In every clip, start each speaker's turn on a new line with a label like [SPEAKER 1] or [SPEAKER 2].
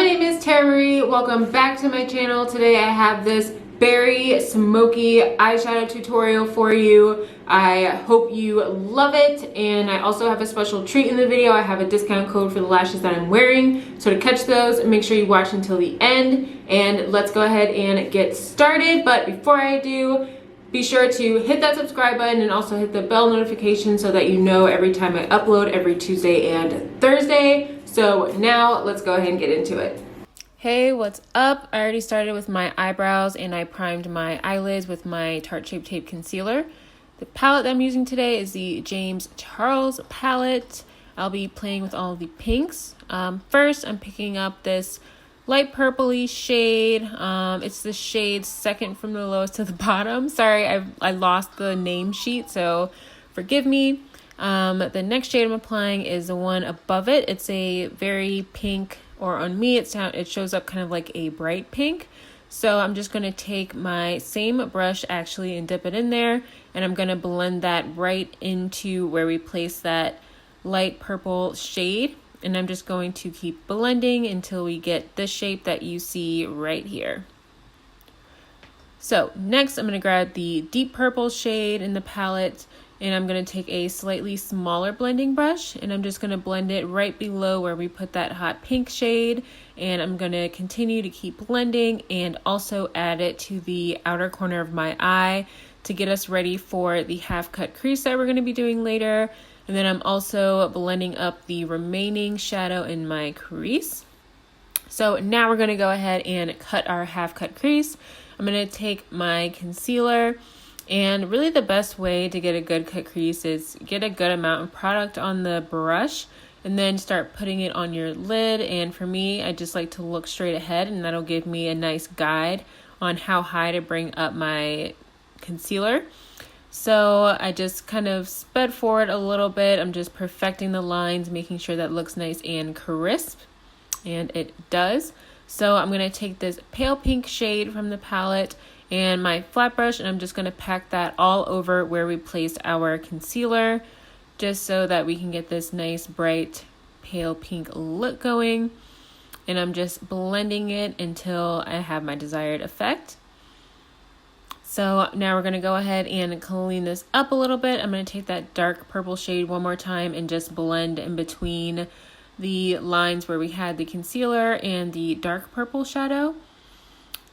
[SPEAKER 1] my name is Tara Marie. Welcome back to my channel. Today I have this berry smoky eyeshadow tutorial for you. I hope you love it, and I also have a special treat in the video. I have a discount code for the lashes that I'm wearing. So to catch those, make sure you watch until the end, and let's go ahead and get started. But before I do, be sure to hit that subscribe button and also hit the bell notification so that you know every time I upload every Tuesday and Thursday. So now let's go ahead and get into it. Hey, what's up? I already started with my eyebrows and I primed my eyelids with my Tarte Shape Tape Concealer. The palette that I'm using today is the James Charles palette. I'll be playing with all of the pinks. First, I'm picking up this light purpley shade. It's the shade second from the lowest to the bottom. Sorry, I lost the name sheet, so forgive me. The next shade I'm applying is the one above it. It's a very pink, or on me it shows up kind of like a bright pink. So I'm just going to take my same brush actually and dip it in there, and I'm going to blend that right into where we place that light purple shade. And I'm just going to keep blending until we get the shape that you see right here. So next I'm going to grab the deep purple shade in the palette, and I'm going to take a slightly smaller blending brush, and I'm just going to blend it right below where we put that hot pink shade. And I'm going to continue to keep blending and also add it to the outer corner of my eye to get us ready for the half cut crease that we're going to be doing later. And then I'm also blending up the remaining shadow in my crease. So now we're going to go ahead and cut our half cut crease. I'm going to take my concealer, and really the best way to get a good cut crease is get a good amount of product on the brush and then start putting it on your lid. And for me, I just like to look straight ahead, and that'll give me a nice guide on how high to bring up my concealer. So I just kind of sped forward a little bit. I'm just perfecting the lines, making sure that looks nice and crisp, and it does. So I'm going to take this pale pink shade from the palette and my flat brush, and I'm just going to pack that all over where we placed our concealer, just so that we can get this nice bright pale pink look going. And I'm just blending it until I have my desired effect. So now we're going to go ahead and clean this up a little bit. I'm going to take that dark purple shade one more time and just blend in between the lines where we had the concealer and the dark purple shadow.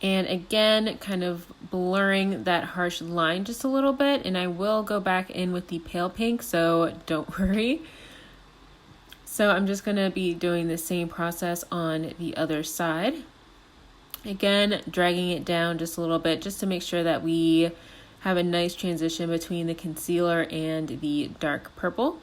[SPEAKER 1] And again, kind of blurring that harsh line just a little bit. And I will go back in with the pale pink, so don't worry. So I'm just going to be doing the same process on the other side. Again, dragging it down just a little bit just to make sure that we have a nice transition between the concealer and the dark purple.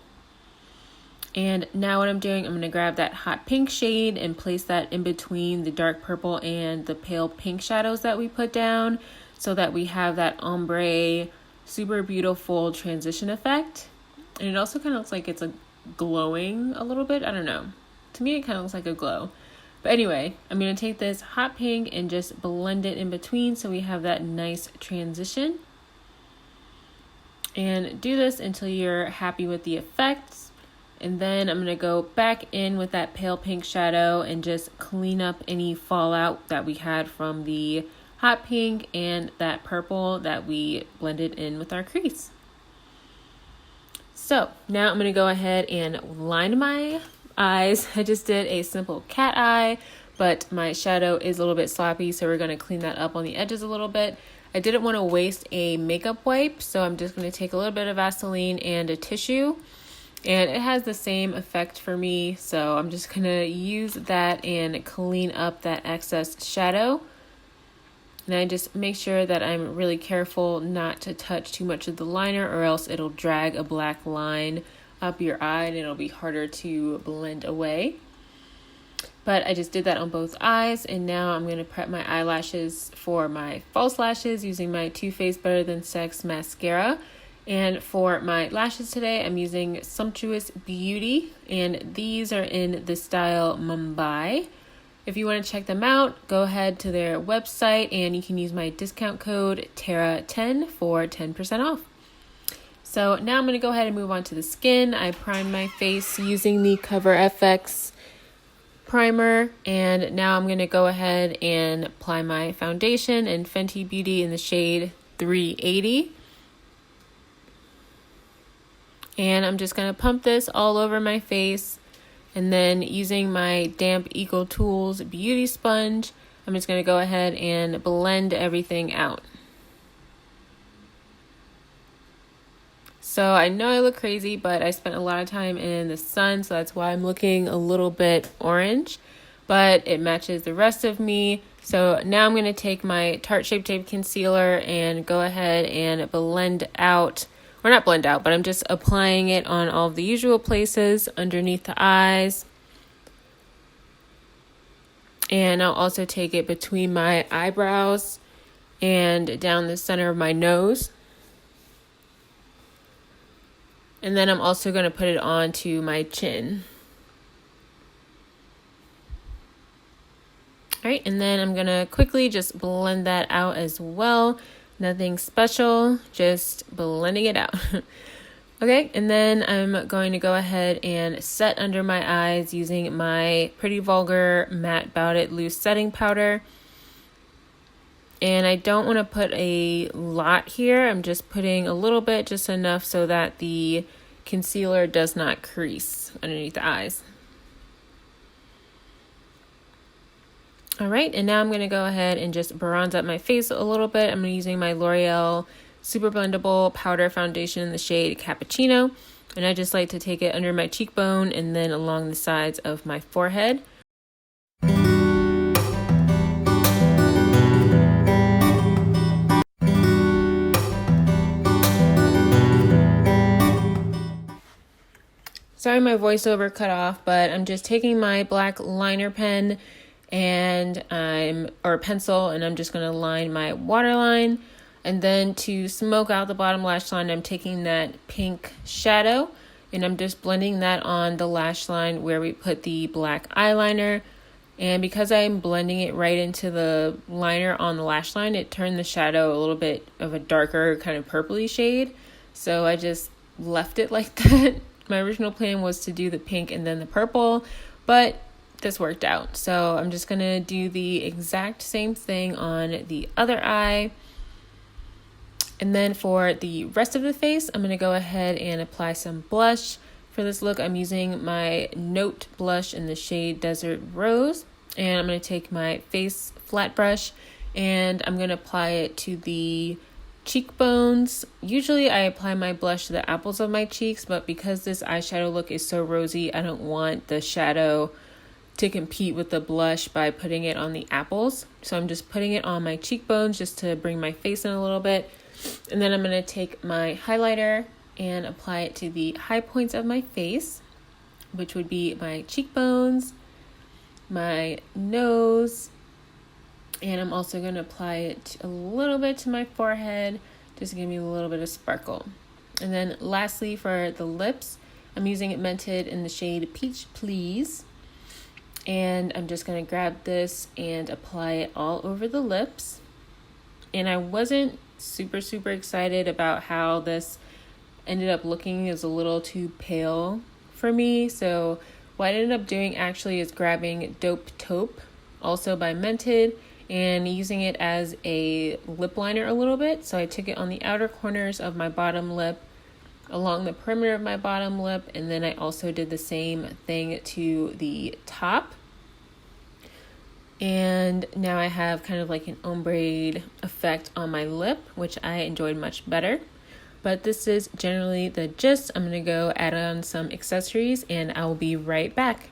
[SPEAKER 1] And now what I'm doing, I'm going to grab that hot pink shade and place that in between the dark purple and the pale pink shadows that we put down, so that we have that ombre, super beautiful transition effect. And it also kind of looks like it's glowing a little bit. I don't know. To me, it kind of looks like a glow. But anyway, I'm going to take this hot pink and just blend it in between so we have that nice transition. And do this until you're happy with the effects. And then I'm going to go back in with that pale pink shadow and just clean up any fallout that we had from the hot pink and that purple that we blended in with our crease. So now I'm going to go ahead and line my eyes. I just did a simple cat eye, but my shadow is a little bit sloppy, so we're going to clean that up on the edges a little bit. I didn't want to waste a makeup wipe, so I'm just going to take a little bit of Vaseline and a tissue, and it has the same effect for me. So I'm just going to use that and clean up that excess shadow. And I just make sure that I'm really careful not to touch too much of the liner, or else it'll drag a black line up your eye and it'll be harder to blend away. But I just did that on both eyes, and now I'm going to prep my eyelashes for my false lashes using my Too Faced Better Than Sex mascara. And for my lashes today, I'm using Sumptuous Beauty, and these are in the style Mumbai. If you want to check them out, go ahead to their website and you can use my discount code TARA10 for 10% off. So now I'm going to go ahead and move on to the skin. I primed my face using the Cover FX primer, and now I'm going to go ahead and apply my foundation in Fenty Beauty in the shade 380. And I'm just going to pump this all over my face, and then using my damp Eco Tools beauty sponge, I'm just going to go ahead and blend everything out. So I know I look crazy, but I spent a lot of time in the sun, so that's why I'm looking a little bit orange, but it matches the rest of me. So now I'm going to take my Tarte Shape Tape Concealer and go ahead and blend out, or not blend out, but I'm just applying it on all of the usual places underneath the eyes. And I'll also take it between my eyebrows and down the center of my nose. And then I'm also going to put it onto my chin. All right, and then I'm going to quickly just blend that out as well. Nothing special, just blending it out. Okay, and then I'm going to go ahead and set under my eyes using my Pretty Vulgar Matte Bout It Loose Setting Powder. And I don't want to put a lot here. I'm just putting a little bit, just enough so that the concealer does not crease underneath the eyes. All right, and now I'm going to go ahead and just bronze up my face a little bit. I'm using my L'Oreal Super Blendable Powder Foundation in the shade Cappuccino. And I just like to take it under my cheekbone and then along the sides of my forehead. Sorry my voiceover cut off, but I'm just taking my black liner pen and or pencil, and I'm just going to line my waterline. And then to smoke out the bottom lash line, I'm taking that pink shadow and I'm just blending that on the lash line where we put the black eyeliner. And because I'm blending it right into the liner on the lash line, it turned the shadow a little bit of a darker kind of purpley shade. So I just left it like that. My original plan was to do the pink and then the purple, but this worked out. So I'm just going to do the exact same thing on the other eye. And then for the rest of the face, I'm going to go ahead and apply some blush. For this look, I'm using my Note blush in the shade Desert Rose. And I'm going to take my face flat brush and I'm going to apply it to the cheekbones. Usually I apply my blush to the apples of my cheeks, but because this eyeshadow look is so rosy, I don't want the shadow to compete with the blush by putting it on the apples. So I'm just putting it on my cheekbones just to bring my face in a little bit. And then I'm going to take my highlighter and apply it to the high points of my face, which would be my cheekbones, my nose, and I'm also going to apply it a little bit to my forehead just to give me a little bit of sparkle. And then lastly for the lips, I'm using it Mented in the shade Peach Please. And I'm just going to grab this and apply it all over the lips. And I wasn't super excited about how this ended up looking. Is a little too pale for me. So what I ended up doing actually is grabbing Dope Taupe, also by Mented, and using it as a lip liner a little bit. So I took it on the outer corners of my bottom lip, along the perimeter of my bottom lip, and then I also did the same thing to the top. And now I have kind of like an ombre effect on my lip, which I enjoyed much better. But this is generally the gist. I'm gonna go add on some accessories and I will be right back.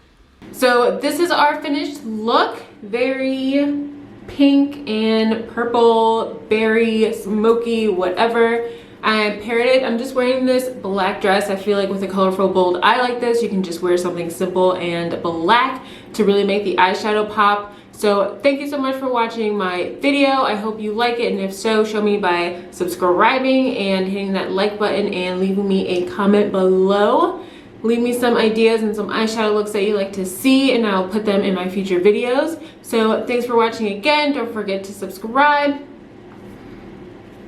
[SPEAKER 1] So this is our finished look. Very pink and purple, berry, smoky, whatever. I paired it. I'm just wearing this black dress. I feel like with a colorful bold eye like this, you can just wear something simple and black to really make the eyeshadow pop. So thank you so much for watching my video. I hope you like it, and if so, show me by subscribing and hitting that like button and leaving me a comment below. Leave me some ideas and some eyeshadow looks that you like to see, and I'll put them in my future videos. So thanks for watching again. Don't forget to subscribe.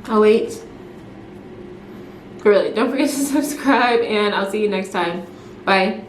[SPEAKER 1] Oh wait. Really, don't forget to subscribe, and I'll see you next time. Bye.